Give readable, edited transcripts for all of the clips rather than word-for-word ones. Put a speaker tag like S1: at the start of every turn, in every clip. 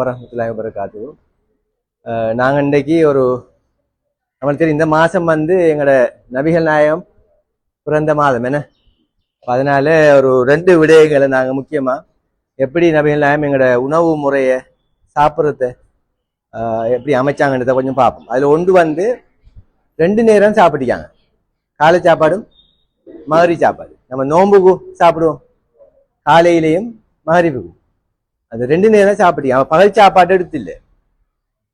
S1: வரமத்துல்லாஹி வபரகாத்துஹு. நாங்கள் இன்றைக்கு நம்மளுக்கு தெரியும் இந்த மாதம் எங்களோட நபிகள் நாயகம் பிறந்த மாதம் என்ன. அதனால ரெண்டு விடயங்களை நாங்கள் முக்கியமாக எப்படி நபிகள் நாயகம் எங்களோட உணவு முறையை சாப்பிட்றத எப்படி அமைச்சாங்கன்றதை கொஞ்சம் பார்ப்போம். அதில் ஒன்று 2 நேரம் சாப்பிட்டுக்காங்க. காலை சாப்பாடும் மகரி சாப்பாடு. நம்ம நோம்புக்கு சாப்பிடுவோம், காலையிலையும் மகரிப்புக்கும். அது 2 நேரம் சாப்பிட்டீங்க. பகல் சாப்பாடு எடுத்து இல்லை.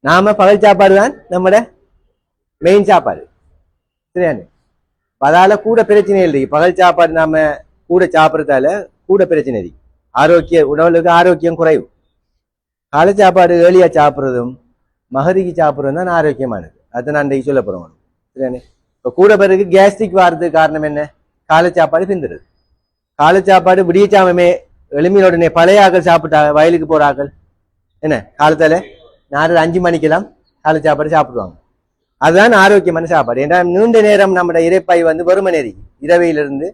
S1: நாம பகல் சாப்பாடு தான் நம்மட மெயின் சாப்பாடு, சரியானு. அதால கூட பிரச்சனை இல்லை. பகல் சாப்பாடு நாம கூட சாப்பிட்றதால கூட பிரச்சனை இருக்கு. உடலுக்கு ஆரோக்கியம் குறைவு. காலை சாப்பாடு ஏழியா சாப்பிட்றதும் மகரிக்கு சாப்பிட்றதும் தான் ஆரோக்கியமானது. அதை நான் இன்றைக்கு சொல்ல போறோம், சரியானு. இப்போ கூட பிறகு கேஸ்ட்ரிக் வர்றதுக்கு காரணம் என்ன? காலை சாப்பாடு பிந்துடுது. காலை சாப்பாடு விடியச்சாமே எளிமையோட பழைய ஆக்கள் சாப்பிட்டாங்க. வயலுக்கு போற ஆக்கள் என்ன காலத்தால 4-5 மணிக்கெல்லாம் காலை சாப்பாடு சாப்பிடுவாங்க. அதுதான் ஆரோக்கியமான சாப்பாடு. ஏன்னா நீண்ட நேரம் நம்ம இறைப்பை வெறுமனேறி, இரவையிலிருந்து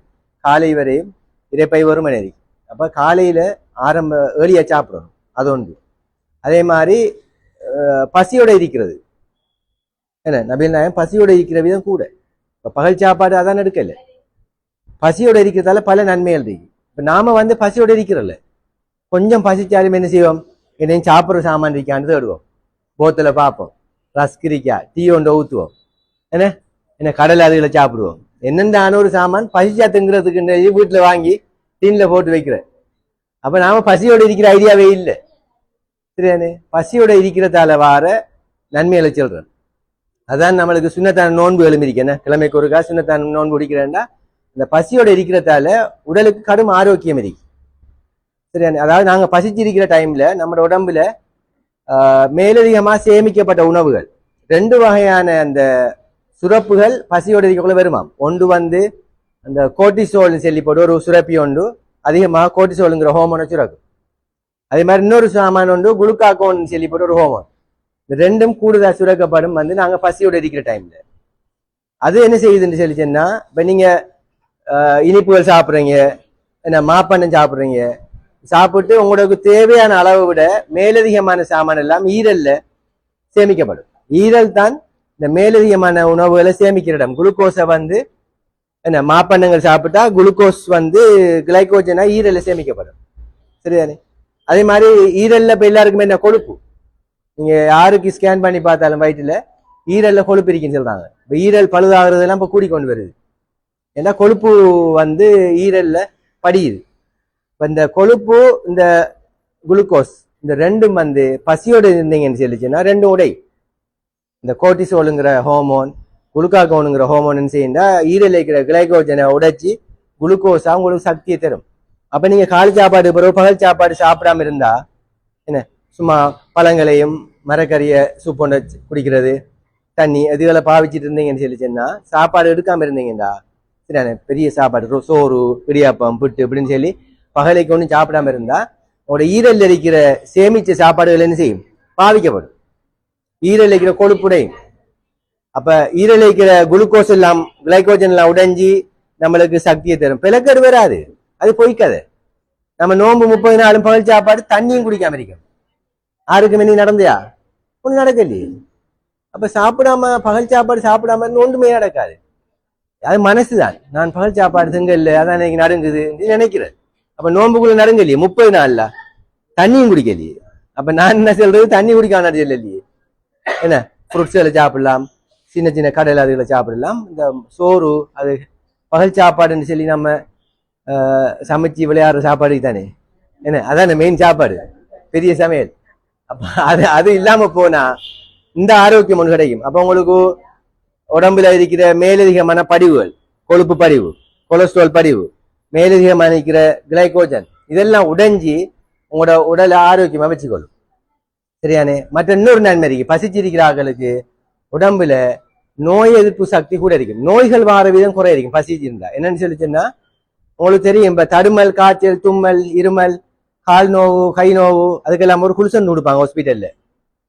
S1: காலை வரையும் இறைப்பை வெறுமனேறி. அப்ப காலையில ஏழியா சாப்பிடணும், அது ஒன்று. அதே மாதிரி பசியோட இருக்கிறது என்ன, நபிகள் நாயகம் பசியோட இருக்கிற விதம் கூட. இப்ப பகல் சாப்பாடு அதான் எடுக்கல. பசியோட இருக்கிறதால பல நன்மைகள் இருக்கு. இப்ப நாம பசியோட இருக்கிறல்ல, கொஞ்சம் பசிச்சாலும் என்ன செய்வோம்? என்னையும் சாப்பிட்ற சாமான் இருக்கான்னு தேடுவோம். போத்துல பார்ப்போம், ரஸ்க் இருக்கா, டீ ஒன்றை ஊற்றுவோம், என்ன கடலை அதுகளை சாப்பிடுவோம். என்னென்ன ஒரு சாமான் பசிச்சா திங்கிறதுக்கு வீட்டுல வாங்கி டீன்ல போட்டு வைக்கிறேன். அப்ப நாம பசியோட இருக்கிற ஐடியாவே இல்லை, சரியானே. பசியோட இருக்கிறதால வார நன்மைகளை சொல்றேன். அதான் நம்மளுக்கு சுண்ணத்தான நோன்பு எழுமிருக்கு. என்ன கிழமைக்கு ஒருக்கா சுண்ணத்தான நோன்பு குடிக்கிறேன்னா இந்த பசியோட இருக்கிறதால உடலுக்கு கடும் ஆரோக்கியம் இருக்கு, சரியா. அதாவது நாங்க பசிச்சிருக்கிற டைம்ல நம்ம உடம்புல மேலதிகமா சேமிக்கப்பட்ட உணவுகள் 2 வகையான அந்த சுரப்புகள் பசியோட இருக்கக்குள்ள வருமாம். ஒன்று அந்த கோர்டிசோல் சொல்லி போட்டு ஒரு சுரப்பி ஒன்று அதிகமாக கோர்டிசோலுங்கிற ஹோமோனை சுரக்கும். அதே மாதிரி இன்னொரு சாமான் ஒன்று குளுக்காகோன் சொல்லி போட்டு ஒரு ஹோமோன். இந்த 2ம் கூடுதல் சுரக்கப்படும் நாங்க பசியோட இருக்கிற டைம்ல. அது என்ன செய்யுதுன்னு சொல்லிச்சேன்னா, இப்ப நீங்க இனிப்புகள் சாப்பிட்றீங்க, என்ன மாப்பண்ணம் சாப்பிட்றீங்க, சாப்பிட்டு உங்களுக்கு தேவையான அளவை விட மேலதிகமான சாமான் எல்லாம் ஈரல்ல சேமிக்கப்படும். ஈரல் தான் இந்த மேலதிகமான உணவுகளை சேமிக்கிற இடம். குளுக்கோஸை என்ன மாப்பண்ணங்கள் சாப்பிட்டா குளுக்கோஸ் கிளைக்கோஜனா ஈரல்ல சேமிக்கப்படும், சரிதானே. அதே மாதிரி ஈரல்ல இப்ப எல்லாருக்குமே என்ன கொழுப்பு. நீங்க யாருக்கு ஸ்கேன் பண்ணி பார்த்தாலும் வயிற்றுல ஈரல்ல கொழுப்பு இருக்குன்னு சொல்றாங்க. இப்ப ஈரல் பழுதாகிறதெல்லாம் இப்ப கூடிக்கொண்டு வருது. ஏன்னா கொழுப்பு ஈரல்ல படியுது. இப்ப இந்த கொழுப்பு இந்த குளுக்கோஸ் இந்த 2ம் பசியோடு இருந்தீங்கன்னு சொல்லிச்சுன்னா 2 உடை. இந்த கோர்டிசோலுங்கிற ஹோமோன் குளுக்காகோனுங்கிற ஹோமோன் செய்யுண்டா ஈரல் இருக்கிற கிளைகோஜனை உடைச்சி குளுக்கோஸா உங்களுக்கு சக்தியை தரும். அப்ப நீங்க காலை சாப்பாடு பிறகு பகல் சாப்பாடு சாப்பிடாம இருந்தா என்ன, சும்மா பழங்களையும் மரக்கறிய சூப்பொண்ட குடிக்கிறது, தண்ணி இதுகளை பாவிச்சிட்டு இருந்தீங்கன்னு சொல்லிச்சுன்னா, சாப்பாடு எடுக்காம இருந்தீங்கடா, சரியான பெரிய சாப்பாடு சோறு இடியாப்பம் புட்டு இப்படின்னு சொல்லி பகலைக்கு ஒன்றும் சாப்பிடாம இருந்தா உங்களோட ஈரல் இருக்கிற சேமிச்ச சாப்பாடுகள் என்ன செய்யும்? பாவிக்கப்படும். ஈரல் இருக்கிற கொழுப்புடையும். அப்ப ஈரல் இருக்கிற குளுக்கோஸ் எல்லாம் கிளைகோஜன் எல்லாம் உடைஞ்சி நம்மளுக்கு சக்தியை தரும். பிளக்கடு வராது, அது பொய்க்காது. நம்ம நோம்பு 30 நாளும் பகல் சாப்பாடு தண்ணியும் குடிக்காம இருக்கும். யாருக்குமே நீ நடந்தியா? ஒண்ணு நடக்கலையே. அப்ப சாப்பிடாம பகல் சாப்பாடு சாப்பிடாம ஒன்றுமே நடக்காது. அது மனசுதான். நான் பகல் சாப்பாடு திங்கல்ல, அதான் எனக்கு நடுங்குது நினைக்கிறேன். அப்ப நோம்புக்குள்ள நடுங்கலையே 30 நாள்ல தண்ணியும் குடிக்கலையே. அப்ப நான் என்ன சொல்றது? தண்ணி குடிக்காம இல்லையே. என்ன ஃப்ரூட்ஸ்களை சாப்பிடலாம், சின்ன சின்ன கடலை அதுகளை சாப்பிடலாம். இந்த சோறு அது பகல் சாப்பாடுன்னு சொல்லி நம்ம சமைச்சு விளையாடுற சாப்பாடு தானே, என்ன அதான் மெயின் சாப்பாடு, பெரிய சமையல். அப்ப அது இல்லாம போனா இந்த ஆரோக்கியம் ஒன்று கிடைக்கும். அப்ப உங்களுக்கு உடம்புல இருக்கிற மேலதிகமான படிவுகள், கொழுப்பு படிவு, கொலஸ்ட்ரால் படிவு, மேலதிகமான இருக்கிற கிளைகோஜன் இதெல்லாம் உடைஞ்சி உங்களோட உடலை ஆரோக்கியமா வச்சுக்கொள்ளும், சரியானே. மற்ற இன்னொரு நன்மை இருக்கு. பசிச்சிருக்கிற ஆக்களுக்கு உடம்புல நோய் எதிர்ப்பு சக்தி கூட இருக்கும். நோய்கள் வார விதம் குறை இருக்கும் பசிச்சு இருந்தா. என்னன்னு சொல்லிச்சுன்னா, உங்களுக்கு தெரியும், இப்ப தடுமல், காய்ச்சல், தும்மல், இருமல், கால் நோவு, கை நோவு, அதுக்கெல்லாம் ஒரு குளிசன் கொடுப்பாங்க ஹாஸ்பிட்டல்ல.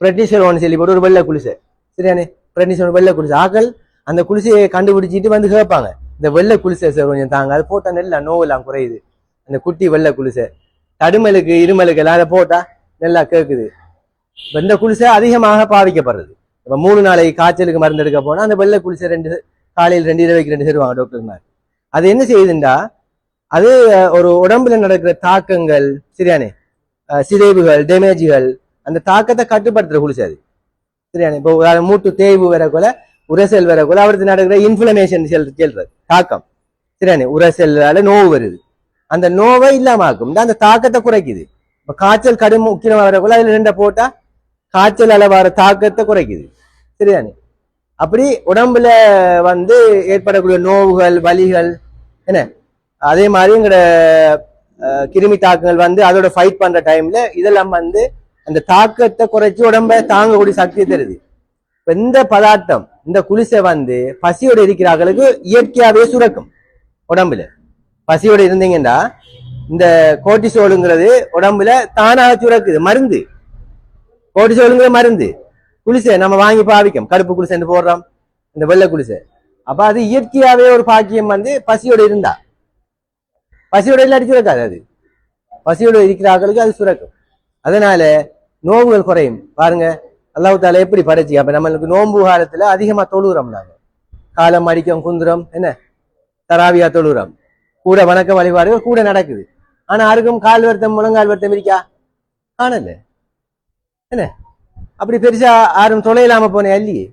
S1: பிரெட்னிசோன் சொல்லி போட்டு ஒரு வெள்ளை குளிசை, சரியானே. பிரெட்னிசோன் வெள்ளை குளிசை. ஆக்கள் அந்த குளிசையை கண்டுபிடிச்சிட்டு கேட்பாங்க, இந்த வெள்ளை குளிசை சார் கொஞ்சம் தாங்க, அது போட்டா நல்லா நோவெல்லாம் குறையுது. அந்த குட்டி வெள்ளை குளிசை தடுமலுக்கு இருமலுக்கு எல்லாம் அதை போட்டா நல்லா கேட்குது. இப்ப இந்த குளிசை அதிகமாக பாவிக்கப்படுறது. இப்ப 3 நாளைக்கு காய்ச்சலுக்கு மருந்து எடுக்க போனா அந்த வெள்ளை குளிசை காலையில் 2 இரவைக்கு 2 தருவாங்க டாக்டர்மார். அது என்ன செய்யுதுண்டா, அது ஒரு உடம்புல நடக்கிற தாக்கங்கள் சரியானே, சிதைவுகள், டேமேஜ்கள், அந்த தாக்கத்தை கட்டுப்படுத்துற குளிசை அது சரியானே. இப்போ மூட்டு தேய்வு வரக்குள்ள, உரசல் வரக்குள்ள அவருக்கு நடக்கிற இன்ஃபிளமேஷன் சொல்றது தாக்கம் சரியானே. உரசல்லால நோவு வருது, அந்த நோவை இல்லாமக்கும் அந்த தாக்கத்தை குறைக்குது. இப்ப காய்ச்சல் கடும் முக்கியமா வரக்குள்ள அதுல 2 போட்டா காய்ச்சல் அளவார தாக்கத்தை குறைக்குது சரியானே. அப்படி உடம்புல ஏற்படக்கூடிய நோவுகள், வலிகள் என்ன, அதே மாதிரி எங்கட கிருமி தாக்கங்கள் அதோட ஃபைட் பண்ற டைம்ல இதெல்லாம் அந்த தாக்கத்தை குறைச்சி உடம்ப தாங்கக்கூடிய சக்தி தருது. இந்த பதார்த்தம், இந்த குளிசை பசியோட இருக்கிறார்களுக்கு இயற்கையாவே சுரக்கும். உடம்புல பசியோட இருந்தீங்கன்னா இந்த கோர்டிசோலுங்கிறது உடம்புல தானாக சுரக்குது. மருந்து கோர்டிசோலுங்கிற மருந்து குளிசை நம்ம வாங்கி பாவிக்கும். கருப்பு குளிசை போடுறோம், இந்த வெள்ளை குளிசை. அப்ப அது இயற்கையாவே ஒரு பாக்கியம் பசியோட இருந்தா. பசியோட இல்லாட்டி சுரக்காது. அது பசியோட இருக்கிறார்களுக்கு அது சுரக்கும். அதனால நோவுகள் குறையும். பாருங்க அல்லாஹ் தாலா எப்படி படைச்சு. அப்ப நம்மளுக்கு நோன்பு காலத்துல அதிகமா தொழுகிறோம். நாங்க காலம் அடிக்கும், குந்திரம், என்ன தராவியா தொழுகிறோம், கூட வணக்க வழிபாடுகள் கூட நடக்குது. ஆனா யாருக்கும் கால் வருத்தம், முழங்கால் வருத்தம் இருக்கா? காணல. என்ன அப்படி பெருசா யாரும் தொலை இல்லாம போனே இல்லையே,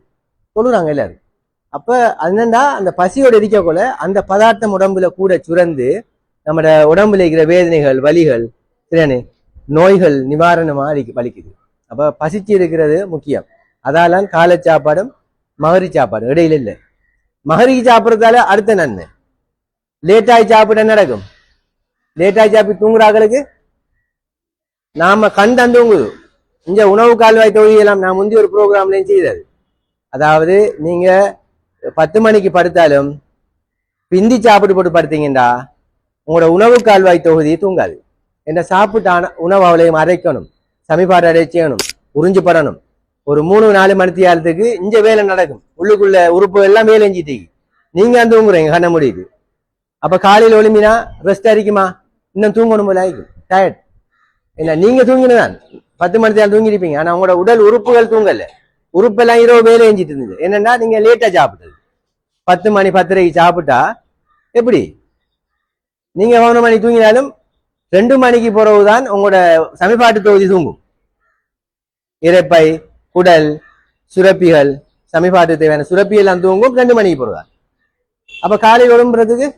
S1: தொழுறாங்க எல்லாரும். அப்ப என்னண்டா, அந்த பசியோட இருக்கக்குள்ள அந்த பதார்த்தம் உடம்புல கூட சுரந்து நம்மட உடம்புல இருக்கிற வேதனைகள், வலிகள் சரியானே, நோய்கள் நிவாரணமா வலிக்குது. அப்ப பசிச்சு இருக்கிறது முக்கியம். அதால காலை சாப்பாடும் மகரி சாப்பாடும் இடையில இல்லை. மகரிக்கு சாப்பிட்றதால அடுத்த நன்மை. லேட்டாய் சாப்பிட நடக்கும். லேட்டாய் சாப்பிட்டு தூங்குறாங்களுக்கு நாம கண் தூங்குது. இங்க உணவு கால்வாய் தொழிலாம் நான் முந்தைய ஒரு ப்ரோக்ராம்லையும் செய்தது. அதாவது நீங்க 10 மணிக்கு படுத்தாலும் பிந்தி சாப்பிட்டு போட்டு படுத்தீங்கன்னா உங்களோட உணவு கால்வாய் தொகுதி தூங்காது. என்ன சாப்பிட்டான உணவு அவளையும் அரைக்கணும், சமிபாடு அடைச்சணும், உறிஞ்சு படணும். ஒரு 3-4 மணி நேரத்துக்கு இங்க வேலை நடக்கும். உள்ளுக்குள்ள உறுப்பு எல்லாம் வேலை செஞ்சிட்டு நீங்க தூங்குறீங்க கண்ண முடியுது. அப்ப காலையில் ஒளிமினா ரெஸ்ட் அரிக்குமா? இன்னும் தூங்கணும் போல ஆயிக்கும், டயர்ட். என்ன நீங்க தூங்கினதான் 10 மணி நேரம் தூங்கிருப்பீங்க. ஆனா உங்களோட உடல் உறுப்புகள் தூங்கல. உறுப்பெல்லாம் இரவு வேலை செஞ்சிட்டு இருந்தது. என்னன்னா நீங்க லேட்டா சாப்பிட்டது. 10 மணி 10:30 சாப்பிட்டா எப்படி? நீங்க 1 மணி தூங்கினாலும் 2 மணிக்கு பிறகுதான் உங்களோட சமிபாட்டு தொகுதி தூங்கும். இரைப்பை, குடல், சுரப்பிகள், சமிபாட்டு தேவையான சுரப்பி எல்லாம் தூங்கும் 2 மணிக்கு பிறகுதான். அப்ப காலையில் உடம்புறதுக்கு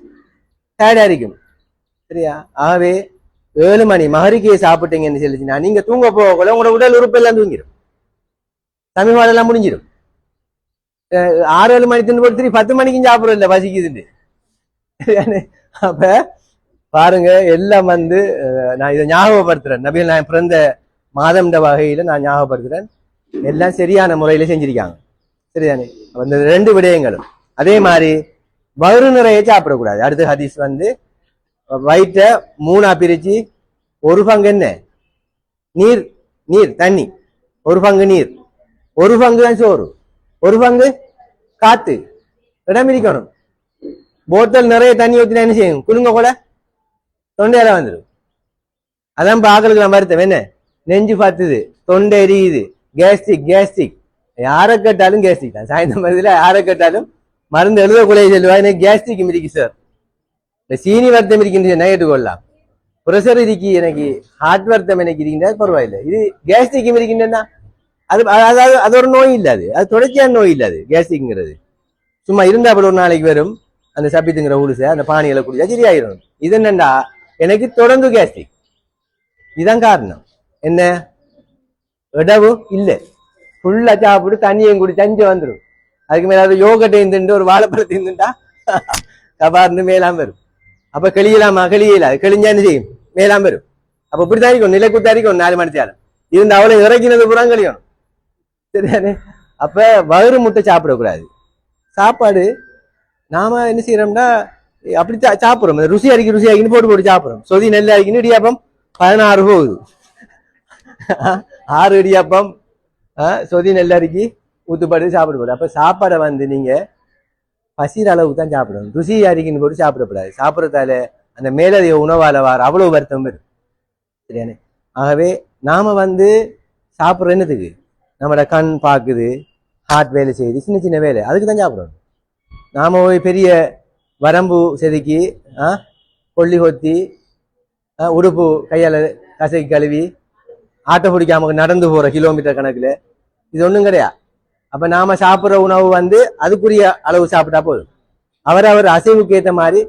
S1: டயர்டா இருக்கும் சரியா. ஆகவே 7 மணி மகரிக்கையை சாப்பிட்டீங்கன்னு சொல்லிச்சுன்னா நீங்க தூங்க போகக்குள்ள உங்களோட உடல் உறுப்பு எல்லாம் தூங்கிடும், சமிபாடு எல்லாம் முடிஞ்சிடும். 6-7 மணி தின்னு போட்டு 10 மணிக்கும் சாப்பிடுறது இல்லை பசிக்குதுன்னு. அப்ப பாருங்க எல்லாம் நான் இதை ஞாபகப்படுத்துறேன். நபிகள் நான் பிறந்த மாதம்ன்ற வகையில நான் ஞாபகப்படுத்துறேன். எல்லாம் சரியான முறையில செஞ்சிருக்காங்க சரிதானே. அந்த 2 விடயங்களும் அதே மாதிரி வயிறு நிறைய சாப்பிடக்கூடாது. அடுத்த ஹதீஸ் வயிற்ற 3ஆ பிரிச்சு, ஒரு பங்கு என்ன நீர், தண்ணி, ஒரு பங்கு நீர், ஒரு பங்கு தான் சோறு, ஒரு பங்கு காத்து, இடம் இருக்கணும். போத்தல் நிறைய தண்ணி ஊற்றினா என்ன செய்யும்? குலுங்க கூட தொண்டையில வந்துடும். அதான் பாக்களுக்கு வருத்தம். என்ன நெஞ்சு பத்துது, தொண்டை எரியுது, கேஸ்டிக். யாரை கேட்டாலும் கேஸ்டிக் தான். சாயந்தரம் மருந்துல யாரை கேட்டாலும் மருந்து எழுதக்குள்ளே சொல்லுவா எனக்கு கேஸ்டிக் இருக்கு சார், இந்த சீனி வருத்தம் இருக்கின்ற கேட்டுக்கொள்ளலாம். ப்ரெஷர் இருக்கு, எனக்கு ஹார்ட் வருத்தம் எனக்கு இருக்கின்றது பரவாயில்லை. இது கேஸ்டிக் இருக்கின்றா அது ஒரு நோய் இல்லை. அது தொடர்ச்சியான நோய் இல்லை. அது கேஸ்டிக்ங்கிறது சும்மா இருந்தா ஒரு நாளைக்கு வரும். அந்த சப்பித்துங்கிற ஊழுசை அந்த பானியில குடிச்சா சரியாயிரும். இது என்னண்டா எனக்கு தொடர்ந்து கேஸ்டிக். இதுதான் காரணம். என்ன இடவு இல்லை, ஃபுல்லா சாப்பிட்டு தண்ணியும் குடி தஞ்சு வந்துடும். அதுக்கு மேல யோகட்டையும் திண்டு ஒரு வாழைப்பழத்தையும் திண்டா கபார்ந்து மேலாம் வரும். அப்ப கிளியலாமா? கிளியலாது. கிழிஞ்சா என்ன செய்யும்? மேலாம் வரும். அப்ப இப்படித்தான் இருக்கும், நிலை குத்தாரிக்கும் 4 மணி நேரம் இருந்து அவளை இறக்கினது புறம் கழியணும் சரிதானே. அப்ப வயிறு முட்டை சாப்பிடக்கூடாது. சாப்பாடு நாம என்ன செய்யறோம்னா அப்படி சாப்பிடுறோம். ருசி அரிக்கின்னு போட்டு சாப்பிடுறோம். சொதி நெல் அரிக்கின்னு இடியாப்பம் 16 போகுது. 6 இடியாப்பம் சொதி நெல் அரிக்கி ஊத்துப்பாடு சாப்பிடக்கூடாது. அப்ப சாப்பாடை நீங்க பசிற அளவுக்கு தான் சாப்பிடணும். ருசி அரிக்கின்னு போட்டு சாப்பிடக்கூடாது. சாப்பிட்றதால அந்த மேலதிக உணவால அவ்வளவு வருத்தம் வரும் சரியானே. ஆகவே நாம சாப்பிட்ற என்னத்துக்கு நம்மளோட கண் பார்க்குது, ஹார்ட் வேலை செய்யுது, சின்ன சின்ன வேலை, அதுக்கு தான் சாப்பிடணும். நாம போய் பெரிய வரம்பு செதுக்கி கொல்லி கொத்தி உடுப்பு கையால் கசக்கி கழுவி ஆட்டோ பிடிக்காம நடந்து போகிற கிலோமீட்டர் கணக்கில் இது ஒன்றும் கிடையாது. அப்போ நாம் சாப்பிட்ற உணவு வந்து அதுக்குரிய அளவு சாப்பிட்டா போதும். அவர் அசைவுக்கு ஏற்ற மாதிரி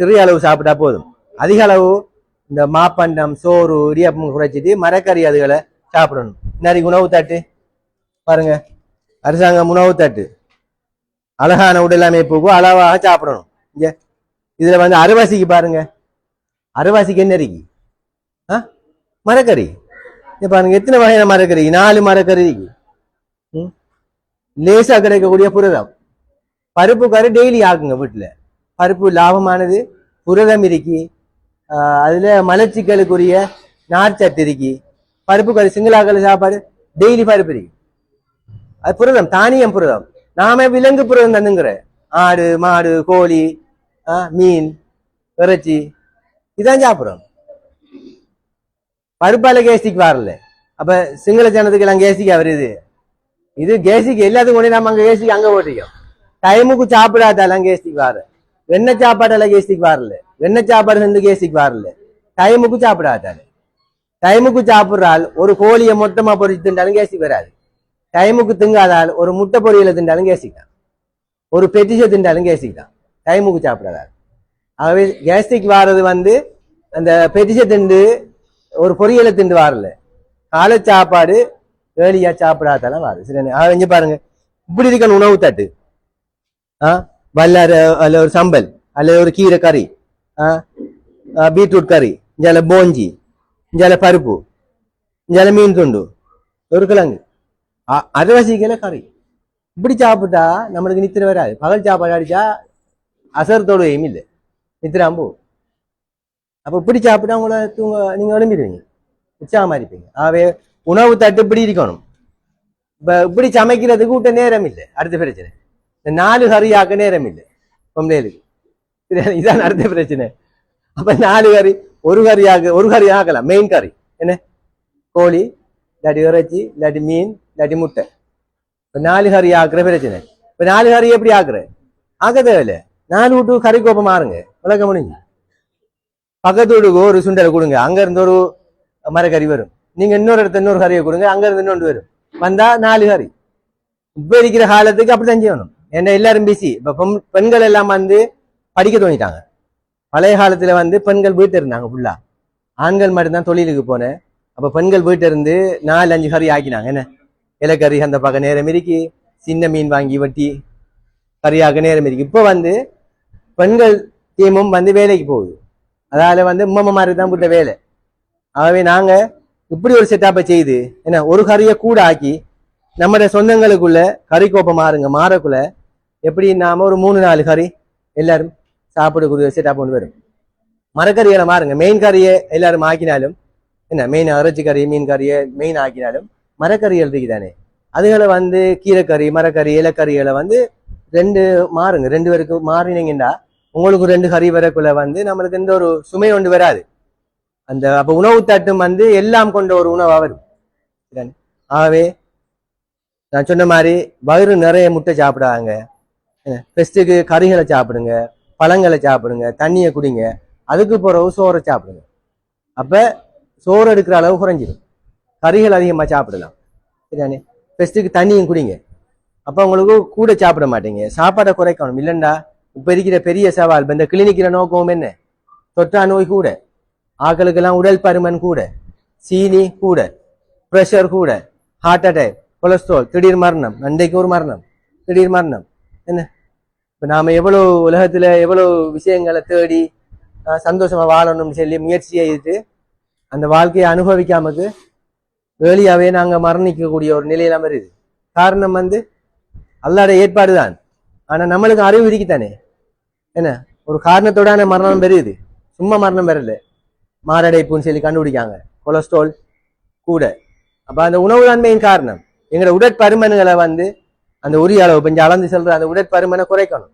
S1: சிறிய அளவு சாப்பிட்டா போதும். அதிக அளவு இந்த மாப்பண்டம், சோறு, இடியாப்பம் குறைச்சிட்டு மரக்கறி அதுகளை சாப்பிடணும். இன்னைக்கு உணவு தட்டு பாருங்க, அரசாங்கம் உணவு தட்டு அழகான உடல் அமைப்புக்கு அளவாக சாப்பிடணும். இங்க இதுல வந்து அரைவாசிக்கு பாருங்க, அரைவாசிக்கு என்ன இருக்கு? மரக்கறி. பாருங்க எத்தனை வகையான மரக்கறி, 4 மரக்கறி இருக்கு. லேசா கிடைக்கக்கூடிய புரதம். பருப்பு கறி டெய்லி ஆக்குங்க வீட்டுல. பருப்பு லாபமானது, புரதம் இருக்கு, அதுல மலச்சிக்கலுக்குரிய நார்ச்சத்து இருக்கு. பருப்பு கறி சிங்களாக்கள் சாப்பாடு டெய்லி பருப்பு இருக்கு. அது புரதம், தானியம் புரதம். நாம விலங்கு புரதம் தந்துங்கிற ஆடு, மாடு, கோழி, மீன், இறைச்சி இதான் சாப்பிடுறோம். பருப்பால கேஸ்டிக் வரல. அப்ப சிங்கள ஜனத்துக்கு எல்லாம் கேஸ்டிக்கா வருது. இது கேஸ்டிக் எல்லாத்துக்கும் கொண்டு நம்ம அங்க கேஸ்டிக் அங்க ஓட்டிக்கோம். டைமுக்கு சாப்பிடாதாலாம் கேஸ்டிக் வர. வெண்ணெய் சாப்பாடால கேஸ்டிக் வரல. வெண்ணெய் சாப்பாடு செஞ்சு கேஸ்டிக் வரல. டைமுக்கு சாப்பிடாதால. டைமுக்கு சாப்பிட்றால் ஒரு கோழியை மொத்தமா பொறிச்சு தின்றாலும் கேஸ்டிக் வராது. டைமுக்கு திங்காதால் ஒரு முட்டை பொரியலை தின்றாலும் கேஸ்டிக் தான். ஒரு பெட்டிஷை தின்றாலும் கேஸ்டிக் தான். டைமுக்கு சாப்பிடாதால். ஆகவே கேஸ்டிக் வாரது வந்து அந்த பெட்டிஷை திண்டு ஒரு பொரியலை திண்டு வரல. காலை சாப்பாடு ஏழியா சாப்பிடாதாலும் வாரு. சரி, இங்க பாருங்க இப்படி இருக்கணும் உணவு தட்டு. வல்லார அல்ல ஒரு சம்பல் அல்லது ஒரு கீரை கறி, பீட்ரூட் கறி, இஞ்சால போஞ்சி, இஞ்சால பருப்பு, இஞ்சால மீன் துண்டு, ஒரு கிழங்கு, அரைவாசிக்கல கறி. இப்படி சாப்பிட்டா நம்மளுக்கு நித்திர வராது. பகல் சாப்பாடு அடிச்சா அசரத்தோடு எய்ம் இல்லை, நித்திராம்பு. அப்ப இப்படி சாப்பிட்டா உங்களை நீங்க எழும்பிடுவீங்க, உற்சாகமா இருப்பீங்க. ஆகவே உணவு தட்டு இப்படி இருக்கணும். இப்ப இப்படி சமைக்கிறதுக்கு விட்ட நேரம் இல்லை. அடுத்த பிரச்சனை இந்த 4 கறியாக்க நேரம் இல்லை பொம்பளைகளுக்கு. இதான் அடுத்த பிரச்சனை. அப்ப 4 கறி ஒரு கறி ஆக்கலாம். மெயின் கறி என்ன? கோழி, இல்லாட்டி இறைச்சி, இல்லாட்டி மீன், இல்லாட்டி முட்டை. இப்ப 4 கறி ஆக்குற பிரச்சனை. இப்ப 4 கறி எப்படி ஆக்குற? ஆக்க தேவையில்லை. 4 விட்டு கறி கோப்பம் மாறுங்க, விளக்க முடிஞ்சு. பக்கத்து வீட்டுக்கு ஒரு சுண்டலை கொடுங்க, அங்க இருந்து ஒரு மரக்கறி வரும். நீங்க இன்னொரு இடத்துல இன்னொரு கறியை கொடுங்க, அங்க இருந்து இன்னொன்று வரும். வந்தா 4 கறி. இப்ப இருக்கிற காலத்துக்கு அப்படித்தான் செய்யணும். ஏன்னா எல்லாரும் பிஸி. இப்ப பெண்கள் எல்லாம் வந்து படிக்க தோணிட்டாங்க. பழைய காலத்துல வந்து பெண்கள் வீட்டு இருந்தாங்க ஃபுல்லா, ஆண்கள் மட்டும்தான் தொழிலுக்கு போனேன். அப்ப பெண்கள் வீட்டு இருந்து 4-5 கறி ஆக்கினாங்க. என்ன இலக்கறி அந்த பக்கம் நேரம் இருக்கு, சின்ன மீன் வாங்கி வெட்டி கறியாக்க நேரம் இருக்கு. இப்ப வந்து பெண்கள் டீமும் வந்து வேலைக்கு போகுது. அதால வந்து உம்மம்மா மாதிரி தான் விட்ட வேலை. ஆகவே நாங்க இப்படி ஒரு செட்டப்பை செய்து என்ன ஒரு கறியை கூட ஆக்கி நம்ம சொந்தங்களுக்குள்ள கறி கோப்பை மாறக்குள்ள எப்படி நாம ஒரு 3-4 கறி எல்லாரும் சாப்பிடக்கூடிய செட்டப் கொண்டு வரும். மரக்கறிகளை மாறுங்க. மெயின் கறியை எல்லாரும் ஆக்கினாலும் என்ன, மெயின் இறைச்சி கறி, மீன் கறியை மெயின் ஆக்கினாலும் மரக்கறிகள் இருக்குதானே, அதுகளை வந்து கீரைக்கறி, மரக்கறி, இலக்கறிகளை வந்து 2 மாறுங்க. 2 பேருக்கு மாறினீங்கன்னா உங்களுக்கு 2 கறி வரக்குள்ள வந்து நம்மளுக்கு எந்த ஒரு சுமை ஒன்று வராது. அந்த அப்ப உணவு தட்டும் வந்து எல்லாம் கொண்ட ஒரு உணவா வரும். ஆகவே நான் சொன்ன மாதிரி வயிறு நிறைய முட்டை சாப்பிடாங்க, பெஸ்ட்டுக்கு கறிகளை சாப்பிடுங்க, பழங்களை சாப்பிடுங்க, தண்ணியை குடிங்க, அதுக்கு பிறகு சோறை சாப்பிடுங்க. அப்ப சோறு எடுக்கிற அளவு குறைஞ்சிடும். கறிகள் அதிகமா சாப்பிடலாம். சரியானே? பெஸ்ட்டுக்கு தண்ணியும் குடிங்க. அப்ப உங்களுக்கு கூட சாப்பிட மாட்டீங்க. சாப்பாடை குறைக்கணும். இல்லைண்டா இப்ப இருக்கிற பெரிய சவால் இந்த கிளினிக்கிற நோக்கம் என்ன? தொற்றா நோய் கூட, ஆக்களுக்கெல்லாம் உடல் பருமன் கூட, சீனி கூட, பிரஷர் கூட, ஹார்ட் அட்டாக், கொலஸ்ட்ரால், திடீர் மரணம். அன்றைக்கு ஒரு மரணம், திடீர் மரணம். என்ன இப்ப நாம எவ்வளவு உலகத்துல எவ்வளவு விஷயங்களை தேடி சந்தோஷமா வாழணும்னு சொல்லி முயற்சி செய்து அந்த வாழ்க்கையை அனுபவிக்காமக்கு வேலியாவே நாங்க மரணிக்கக்கூடிய ஒரு நிலையெல்லாம் வருது. காரணம் வந்து அல்லாட ஏற்பாடுதான். ஆனா நம்மளுக்கு அறிவு இருக்குத்தானே. என்ன ஒரு காரணத்தோடான மரணம் பெறுது, சும்மா மரணம் பெறல. மாரடைப்புன்னு சொல்லி கண்டுபிடிக்காங்க, கொலஸ்ட்ரால் கூட. அப்ப அந்த உணவு தான் மெயின் காரணம். எங்களோட உடற்பருமன்களை வந்து அந்த உரிய அளவு கொஞ்சம் அளந்து செல்ற அந்த உடற்பருமனை குறைக்கணும்.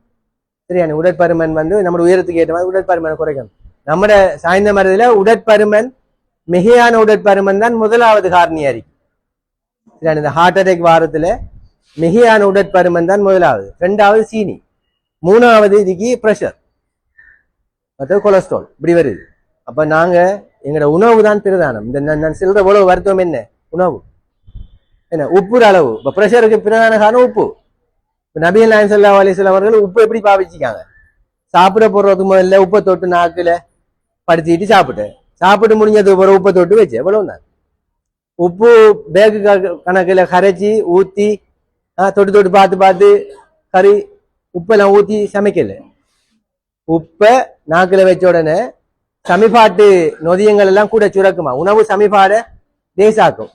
S1: சரியான உடற்பருமன் வந்து நம்ம உயரத்துக்கு ஏற்ற மாதிரி உடற்பருமனை குறைக்கணும். நம்மட சாய்ந்த மரத்துல உடற்பருமன், மிகையான உடற்பருமன் தான் முதலாவது காரணியா இருக்கு. சரியான இந்த ஹார்ட் அட்டாக் வாரத்துல மிகையான உடற்பருமன் தான் முதலாவது, ரெண்டாவது சீனி, மூணாவது இதுக்கு ப்ரெஷர், மற்றது கொலஸ்ட்ரால் இப்படி வருது. அப்ப நாங்க எங்களோட உணவு தான் பிரதானம். இந்த நான் சொல்ற எவ்வளவு வருத்தம் என்ன உணவு என்ன உப்பு அளவு. இப்ப ப்ரெஷருக்கு பிரதான காரணம் உப்பு. நபிகள் நாயகம் ஸல்லல்லாஹு அலைஹி வஸல்லம் அவர்கள் உப்பு எப்படி பாவிச்சிருக்காங்க? சாப்பிட போடுறதுக்கு முதல்ல உப்பை தொட்டு நாக்குல படிச்சுக்கிட்டு சாப்பிட்டு முடிஞ்சதுக்கு பிறகு உப்பை தொட்டு வச்சு எவ்வளவு தான் உப்பு பேக்கு கணக்குல கரைச்சி ஊத்தி தொட்டு பார்த்து கறி உப்பெல்லாம் ஊத்தி சமைக்கல. உப்பை நாக்குல வச்ச உடனே சமிபாட்டு நொதியங்கள் எல்லாம் கூட சுரக்குமா, உணவு சமிபாட லேசாக்கும்.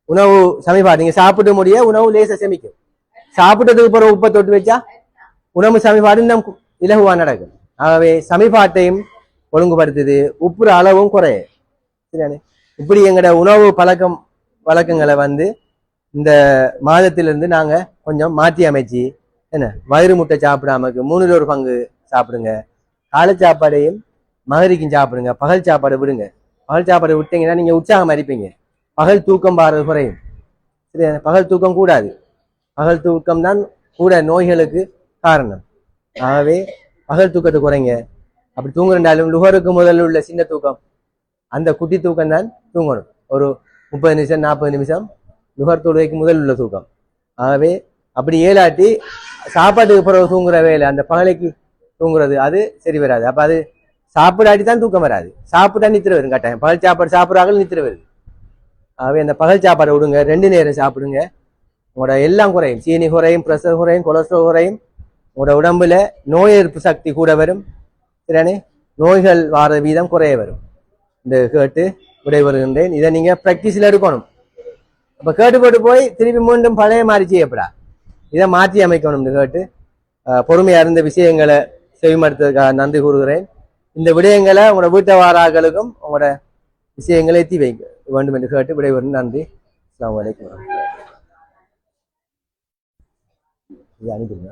S1: உணவு சமிபாடு நீங்க சாப்பிட்டு முடிய உணவு லேசா செமிக்கும். சாப்பிட்டதுக்கு பிறகு உப்பை தொட்டு வச்சா உணவு சமிபாடு இன்னும் இலகுவா நடக்கும். ஆகவே சமிபாட்டையும் ஒழுங்குபடுத்துது, உப்புற அளவும் குறைய. சரியானே? இப்படி எங்களோட உணவு வழக்கங்களை இந்த மாதத்திலிருந்து நாங்க கொஞ்சம் மாற்றி அமைச்சு என்ன வயிறு முட்டை சாப்பிடாமக்கு 3 பங்கு சாப்பிடுங்க. காலை சாப்பாடையும் மகரிக்கும் சாப்பிடுங்க. பகல் சாப்பாடு விடுங்க. பகல் சாப்பாடு விட்டீங்கன்னா நீங்க உற்சாகம் அரிப்பீங்க. பகல் தூக்கம் பாடுறது குறையும். சரியா? பகல் தூக்கம் கூடாது. பகல் தூக்கம் தான் கூட நோய்களுக்கு காரணம். ஆகவே பகல் தூக்கத்தை குறைங்க. அப்படி தூங்குறாலும் லுகருக்கு முதல்ல உள்ள சின்ன தூக்கம், அந்த குட்டி தூக்கம் தான் தூங்கணும். ஒரு 30 நிமிஷம் 40 நிமிஷம் லுகர் தொழுகைக்கு முதல் உள்ள தூக்கம். ஆகவே அப்படி ஏலாட்டி சாப்பாட்டுக்கு பிறகு தூங்குற வேலை, அந்த பகலைக்கு தூங்குறது அது சரி வராது. அப்ப அது சாப்பிடாட்டி தான் தூக்கம் வராது. சாப்பிட்டா நித்திர வரும் கட்டாயம். பகல் சாப்பாடு சாப்பிட்றாங்க நித்திர வருது. ஆகவே அந்த பகல் சாப்பாடை விடுங்க. 2 நேரம் சாப்பிடுங்க. உங்களோட எல்லாம் குறையும். சீனி குறையும், ப்ரெஷர் குறையும், கொலஸ்ட்ரால் குறையும். உங்களோட உடம்புல நோய் எதிர்ப்பு சக்தி கூட வரும். சரியானே? நோய்கள் வார வீதம் குறைய வரும். இந்த கேட்டு விடைபெறுகின்றேன். இதை நீங்க பிராக்டிஸ்ல எடுக்கணும். அப்ப கேட்டு போய் திருப்பி மீண்டும் பழைய மாதிரி செய்யப்படா. இதை மாற்றி அமைக்கணும். கேட்டு பொறுமையா இருந்த விஷயங்களை செவிமடுத்ததுக்காக நன்றி கூறுகிறேன். இந்த விடயங்களை உங்களோட வீட்டை வாராக்களுக்கும் உங்களோட விஷயங்களை எத்தி வைக்க வேண்டும் என்று கேட்டு விடைபெறும். நன்றி. அஸ்ஸலாமு அலைக்கும். இது அனுப்பிடுங்க.